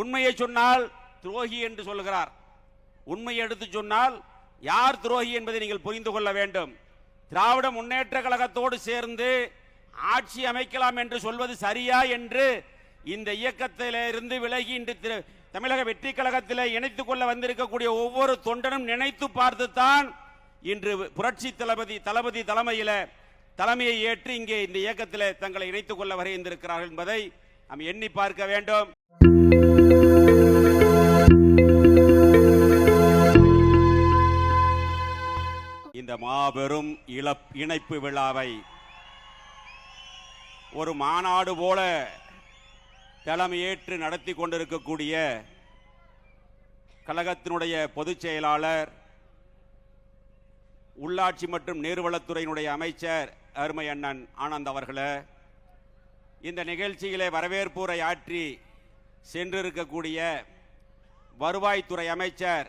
உண்மையை சொன்னால் துரோகி என்று சொல்கிறார். உண்மையை எடுத்து சொன்னால் யார் துரோகி என்பதை நீங்கள் புரிந்து கொள்ள வேண்டும். திராவிட முன்னேற்ற கழகத்தோடு சேர்ந்து ஆட்சி அமைக்கலாம் என்று சொல்வது சரியா என்று இந்த இயக்கத்திலிருந்து விலகி இன்று தமிழக வெற்றி கழகத்தில் இணைத்துக் கொள்ள வந்திருக்கக்கூடிய ஒவ்வொரு தொண்டனும் நினைத்து பார்த்துத்தான் இன்று புரட்சி தளபதி தலைமையை ஏற்று இங்கே இந்த இயக்கத்தில் தங்களை இணைத்துக் கொள்ள வருகின்றிருக்கிறார்கள் என்பதை நாம் எண்ணி பார்க்க வேண்டும். இந்த மாபெரும் இணைப்பு விழாவை ஒரு மாநாடு போல தலைமையேற்று நடத்தி கொண்டிருக்கக்கூடிய கழகத்தினுடைய பொதுச் செயலாளர், உள்ளாட்சி மற்றும் நீர்வளத்துறையினுடைய அமைச்சர் அருமை அண்ணன் ஆனந்த் அவர்களே, இந்த நிகழ்ச்சியிலே வரவேற்புரை ஆற்றி சென்றிருக்கக்கூடிய வருவாய்த்துறை அமைச்சர்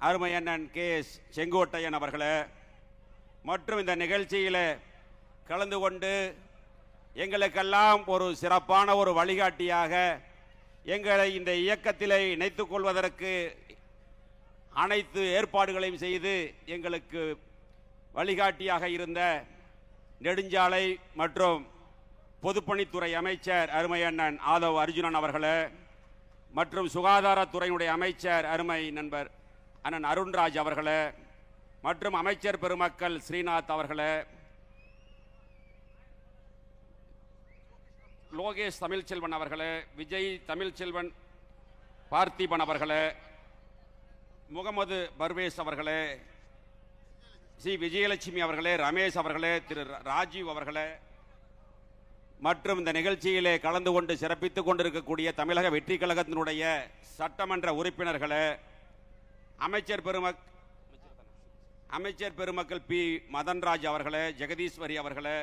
அருமை அண்ணன் KS செங்கோட்டையன் அவர்களே, மற்றும் இந்த நிகழ்ச்சியில் கலந்து கொண்டு எங்களுக்கெல்லாம் ஒரு சிறப்பான ஒரு வழிகாட்டியாக எங்களை இந்த இயக்கத்திலே இணைத்துக் கொள்வதற்கு அனைத்து ஏற்பாடுகளையும் செய்து எங்களுக்கு வழிகாட்டியாக இருந்த நெடுஞ்சாலை மற்றும் பொதுப்பணித்துறை அமைச்சர் அருமை அண்ணன் ஆதவ் அர்ஜுனன் அவர்களே, மற்றும் சுகாதாரத்துறையினுடைய அமைச்சர் அருமை நண்பர் அண்ணன் அருண்ராஜ் அவர்களே, மற்றும் அமைச்சர் பெருமக்கள் ஸ்ரீநாத் அவர்களே, லோகேஷ் தமிழ்ச்செல்வன் அவர்களே, விஜய் தமிழ்ச்செல்வன் பார்த்திபன் அவர்களே, முகமது பர்வேஸ் அவர்களே, சி விஜயலட்சுமி அவர்களே, ரமேஷ் அவர்களே, திரு ராஜீவ் அவர்களே, மற்றும் இந்த நிகழ்ச்சியிலே கலந்து கொண்டு சிறப்பித்துக் கொண்டிருக்கக்கூடிய தமிழக வெற்றி கழகத்தினுடைய சட்டமன்ற உறுப்பினர்களே, அமைச்சர் பெருமக்கள் பி மதன்ராஜ் அவர்களே, ஜெகதீஸ்வரி அவர்களே,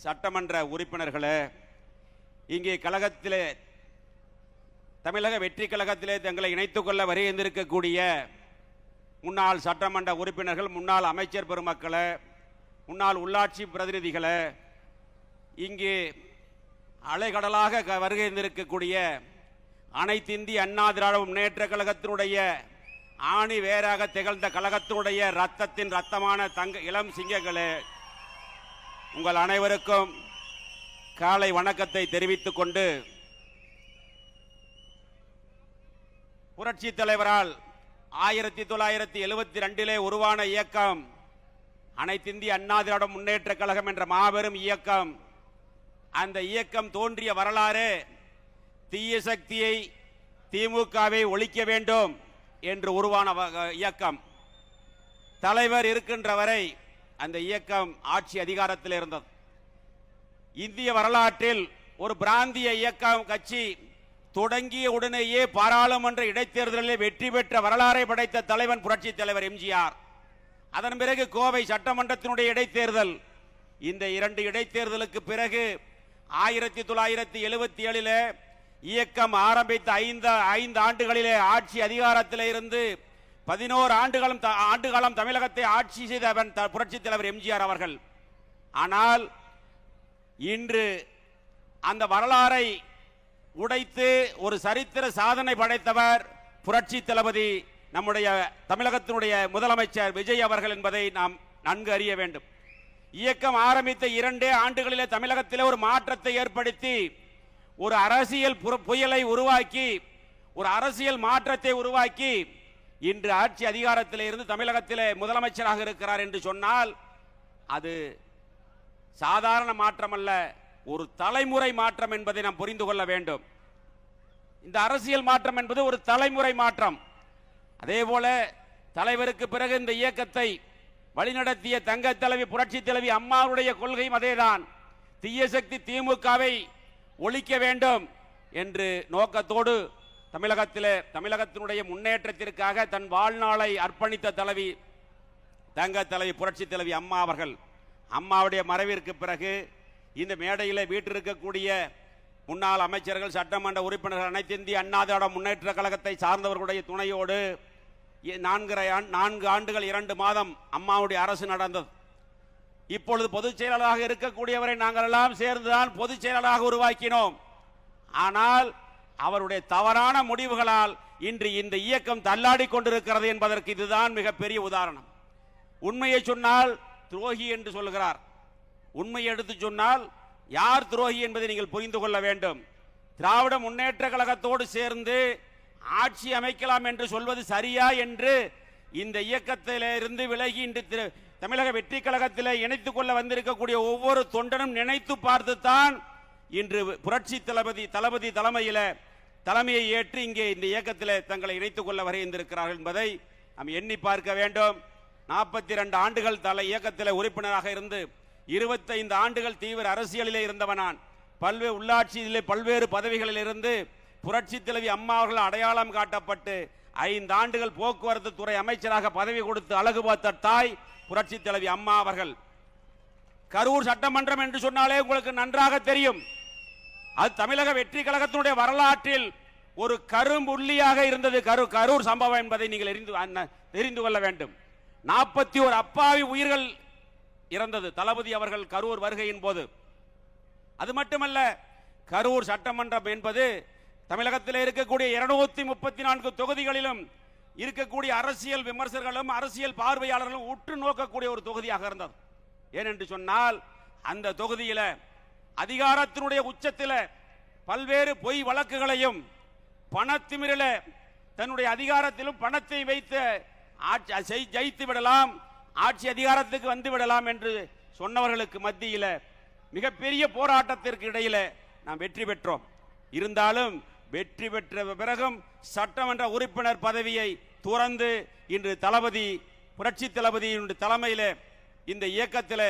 சட்டமன்ற உறுப்பினர்களே, இங்கே கழகத்திலே தமிழக வெற்றி கழகத்திலே தங்களை இணைத்துக் கொள்ள வருகின்றிருக்கக்கூடிய முன்னாள் சட்டமன்ற உறுப்பினர்கள், முன்னாள் அமைச்சர் பெருமக்களே, முன்னாள் உள்ளாட்சி பிரதிநிதிகளே, இங்கே அலைகடலாக வருகின்றிருக்கக்கூடிய அனைத்து இந்திய அண்ணா திராவிட முன்னேற்ற கழகத்தினுடைய ஆணி வேறாக திகழ்ந்த கழகத்தினுடைய ரத்தத்தின் ரத்தமான இளம் சிங்கங்களே, உங்கள் அனைவருக்கும் காலை வணக்கத்தை தெரிவித்துக் கொண்டு, புரட்சி தலைவரால் 1972 உருவான இயக்கம் அனைத்து இந்திய அண்ணா திராவிட முன்னேற்ற கழகம் என்ற மாபெரும் இயக்கம். அந்த இயக்கம் தோன்றிய வரலாறு தீய சக்தியை, திமுகவை ஒழிக்க வேண்டும் என்று உருவான இயக்கம். தலைவர் இருக்கின்ற வரை அந்த இயக்கம் ஆட்சி அதிகாரத்தில் இருந்தது. இந்திய வரலாற்றில் ஒரு பிராந்திய இயக்கம் கட்சி தொடங்கிய உடனேயே பாராளுமன்ற இடைத்தேர்தலில் வெற்றி பெற்ற வரலாறை படைத்த தலைவன் புரட்சி தலைவர் எம்ஜிஆர். அதன் பிறகு கோவை சட்டமன்றத்தினுடைய இடைத்தேர்தல். இந்த 2 இடைத்தேர்தலுக்கு பிறகு 1977 இயக்கம் ஆரம்பித்த 5 ஆண்டுகளிலே ஆட்சி அதிகாரத்தில் இருந்து 11 ஆண்டுகாலம் தமிழகத்தை ஆட்சி செய்தவன் புரட்சி தலைவர் எம்ஜிஆர் அவர்கள். ஆனால் இன்று அந்த வரலாறை உடைத்து ஒரு சரித்திர சாதனை படைத்தவர் புரட்சி தளபதி நம்முடைய தமிழகத்தினுடைய முதலமைச்சர் விஜய் அவர்கள் என்பதை நாம் நன்கு அறிய வேண்டும். இயக்கம் ஆரம்பித்த 2 ஆண்டுகளிலே தமிழகத்திலே ஒரு மாற்றத்தை ஏற்படுத்தி ஒரு அரசியல் புயலை உருவாக்கி, ஒரு அரசியல் மாற்றத்தை உருவாக்கி இன்று ஆட்சி அதிகாரத்தில் இருந்து தமிழகத்திலே முதலமைச்சராக இருக்கிறார் என்று சொன்னால் அது சாதாரண மாற்றம் அல்ல, ஒரு தலைமுறை மாற்றம் என்பதை நாம் புரிந்து கொள்ள வேண்டும். இந்த அரசியல் மாற்றம் என்பது ஒரு தலைமுறை மாற்றம். அதே போல தலைவருக்கு பிறகு இந்த இயக்கத்தை வழிநடத்திய தங்க தலைவி புரட்சி தலைவி அம்மாவுடைய கொள்கையும் அதேதான். தீய சக்தி திமுகவை ஒழிக்க வேண்டும் என்று நோக்கத்தோடு தமிழகத்தினுடைய முன்னேற்றத்திற்காக தன் வாழ்நாளை அர்ப்பணித்த தலைவி தங்க தலைவி புரட்சி தலைவி அம்மா அவர்கள். அம்மாவுடைய மறைவிற்கு பிறகு இந்த மேடையில் வீட்டிருக்கக்கூடிய முன்னாள் அமைச்சர்கள், சட்டமன்ற உறுப்பினர்கள், அனைத்து இந்திய அண்ணா திராவிட முன்னேற்ற கழகத்தை சார்ந்தவர்களுடைய துணையோடு 4 ஆண்டுகள் 2 மாதம் அம்மாவுடைய அரசு நடந்தது. இப்பொழுது பொதுச் செயலாளராக இருக்கக்கூடியவரை நாங்கள் எல்லாம் சேர்ந்துதான் பொதுச் செயலாளராக உருவாக்கினோம். ஆனால் அவருடைய தவறான முடிவுகளால் இன்று இந்த இயக்கம் தள்ளாடி கொண்டிருக்கிறது என்பதற்கு இதுதான் மிகப்பெரிய உதாரணம். உண்மையை சொன்னால் துரோகி என்று சொல்கிறார். உண்மையை எடுத்து சொன்னால் யார் துரோகி என்பதை நீங்கள் புரிந்து கொள்ள வேண்டும். திராவிட முன்னேற்ற கழகத்தோடு சேர்ந்து ஆட்சி அமைக்கலாம் என்று சொல்வது சரியா என்று இந்த இயக்கத்திலிருந்து விலகி இன்று தமிழக வெற்றி கழகத்தில் இணைத்துக் கொள்ள வந்திருக்கக்கூடிய ஒவ்வொரு தொண்டனும் நினைத்து பார்த்துத்தான் இன்று புரட்சி தளபதி தலைமையை ஏற்று இங்கே இந்த இயக்கத்தில் தங்களை இணைத்துக் கொள்ள வருகின்றிருக்கிறார்கள் என்பதை நாம் எண்ணி பார்க்க வேண்டும். 42 ஆண்டுகள் இயக்கத்தில் உறுப்பினராக இருந்து 25 ஆண்டுகள் தீவிர அரசியலிலே இருந்தவனான். பல்வேறு உள்ளாட்சியிலே பல்வேறு பதவிகளில் இருந்து புரட்சி தலைவி அம்மா அவர்கள் அடையாளம் காட்டப்பட்டு 5 ஆண்டுகள் போக்குவரத்து துறை அமைச்சராக பதவி கொடுத்து அழகு பார்த்த தாய் புரட்சி தலைவி அம்மா அவர்கள். கரூர் சட்டமன்றம் என்று சொன்னாலே உங்களுக்கு நன்றாக தெரியும். அது தமிழக வெற்றி கழகத்தினுடைய வரலாற்றில் ஒரு கரும்புள்ளியாக இருந்தது கரூர் சம்பவம் என்பதை நீங்கள் தெரிந்து கொள்ள வேண்டும். 41 அப்பாவி உயிர்கள் இறந்தது தளபதி அவர்கள் கரூர் வருகையின் போது. அது மட்டுமல்ல, கரூர் சட்டமன்றம் என்பது தமிழகத்தில் இருக்கக்கூடிய 234 தொகுதிகளிலும் இருக்கக்கூடிய அரசியல் விமர்சகர்களும் அரசியல் பார்வையாளர்களும் உற்று நோக்கக்கூடிய ஒரு தொகுதியாக இருந்தது. ஏனென்று சொன்னால் அந்த தொகுதியில அதிகாரத்தினுடைய உச்சத்தில் பல்வேறு பொய் வழக்குகளையும் பணத்திமிரில தன்னுடைய அதிகாரத்திலும் பணத்தை வைத்து ஜெயித்து விடலாம், ஆட்சி அதிகாரத்துக்கு வந்து விடலாம் என்று சொன்னவர்களுக்கு மத்தியில் மிகப்பெரிய போராட்டத்திற்கு இடையில நாம் வெற்றி பெற்றோம். இருந்தாலும் வெற்றி பெற்ற பிறகும் சட்டமன்ற உறுப்பினர் பதவியை துறந்து இன்று புரட்சி தளபதியினுடைய தலைமையில் இந்த இயக்கத்தில்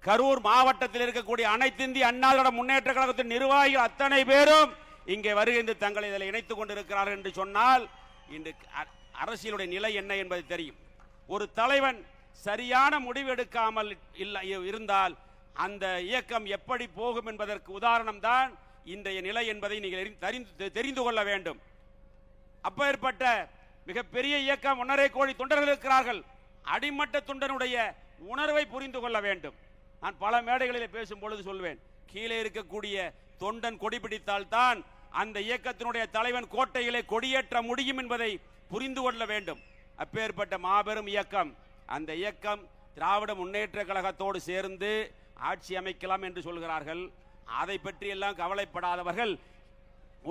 கரூர் மாவட்டத்தில் இருக்கக்கூடிய அனைத்து இந்திய அண்ணா திராவிட முன்னேற்ற கழகத்தின் நிர்வாகிகள் அத்தனை பேரும் இங்கே வருகின்ற தங்களை இதில் இணைத்துக் கொண்டிருக்கிறார்கள் என்று சொன்னால் இன்று அரசியலுடைய நிலை என்ன என்பது தெரியும். ஒரு தலைவன் சரியான முடிவு எடுக்காமல் இருந்தால் அந்த இயக்கம் எப்படி போகும் என்பதற்கு உதாரணம் தான் இன்றைய நிலை என்பதை நீங்கள் தெரிந்து கொள்ள வேண்டும். அப்பேற்பட்ட மிகப்பெரிய இயக்கம் 1.5 கோடி தொண்டர்கள் இருக்கிறார்கள். அடிமட்ட தொண்டனுடைய உணர்வை புரிந்து கொள்ள வேண்டும். நான் பல மேடைகளில் பேசும் பொழுது சொல்வேன், கீழே இருக்கக்கூடிய தொண்டன் கொடி பிடித்தால் தான் அந்த இயக்கத்தினுடைய தலைவன் கோட்டைகளை கொடியேற்ற முடியும் என்பதை புரிந்து கொள்ள வேண்டும். அப்பேற்பட்ட மாபெரும் இயக்கம், அந்த இயக்கம் திராவிட முன்னேற்ற கழகத்தோடு சேர்ந்து ஆட்சி அமைக்கலாம் என்று சொல்கிறார்கள். அதை பற்றி எல்லாம் கவலைப்படாதவர்கள்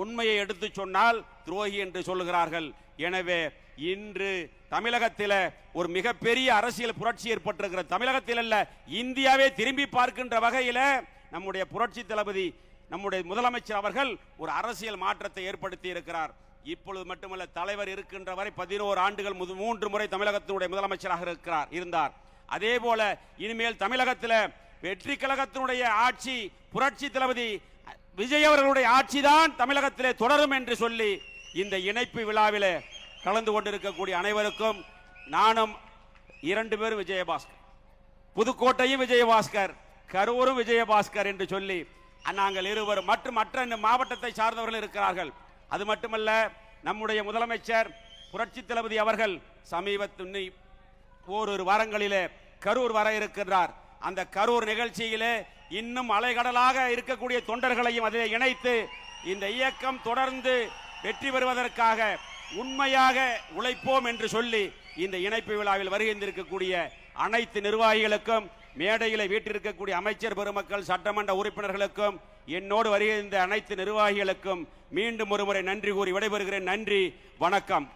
உண்மையை எடுத்து சொன்னால் துரோகி என்று சொல்லுகிறார்கள். எனவே இன்று தமிழகத்தில் ஒரு மிகப்பெரிய அரசியல் புரட்சி ஏற்பட்டிருக்கிற, தமிழகத்தில் அல்ல இந்தியாவே திரும்பி பார்க்கின்ற வகையில் நம்முடைய புரட்சி தளபதி நம்முடைய முதலமைச்சர் அவர்கள் ஒரு அரசியல் மாற்றத்தை ஏற்படுத்தி இருக்கிறார். இப்பொழுது மட்டுமல்ல, தலைவர் இருக்கின்ற வரை 11 ஆண்டுகள் 3 முறை தமிழகத்தினுடைய முதலமைச்சராக இருந்தார். அதே போல இனிமேல் தமிழகத்தில் வெற்றி கழகத்தினுடைய ஆட்சி, புரட்சி தளபதி விஜய் அவர்களுடைய ஆட்சி தான் தமிழகத்திலே தொடரும் என்று சொல்லி இந்த இணைப்பு விழாவில் கலந்து கொண்டிருக்கக்கூடிய அனைவருக்கும் நானும் 2 பேரும் விஜயபாஸ்கர், புதுக்கோட்டையும் விஜயபாஸ்கர், கரூரும் விஜயபாஸ்கர் என்று சொல்லி நாங்கள் இருவரும் மற்ற மாவட்டத்தை சார்ந்தவர்கள் இருக்கிறார்கள். அது மட்டுமல்ல, நம்முடைய முதலமைச்சர் புரட்சி தளபதி அவர்கள் சமீபத்தில் ஓரிரு வாரங்களிலே கரூர் வர இருக்கிறார். அந்த கரூர் நிகழ்ச்சியிலே இன்னும் அலைகடலாக இருக்கக்கூடிய தொண்டர்களையும் அதில் இணைத்து இந்த இயக்கம் தொடர்ந்து வெற்றி பெறுவதற்காக உண்மையாக உழைப்போம் என்று சொல்லி இந்த இணைப்பு விழாவில் வருகின்றிருக்கக்கூடிய அனைத்து நிர்வாகிகளுக்கும், மேடையில் வீட்டிருக்கக்கூடிய அமைச்சர் பெருமக்கள், சட்டமன்ற உறுப்பினர்களுக்கும், என்னோடு வருகின்ற அனைத்து நிர்வாகிகளுக்கும் மீண்டும் ஒருமுறை நன்றி கூறி விடைபெறுகிறேன். நன்றி, வணக்கம்.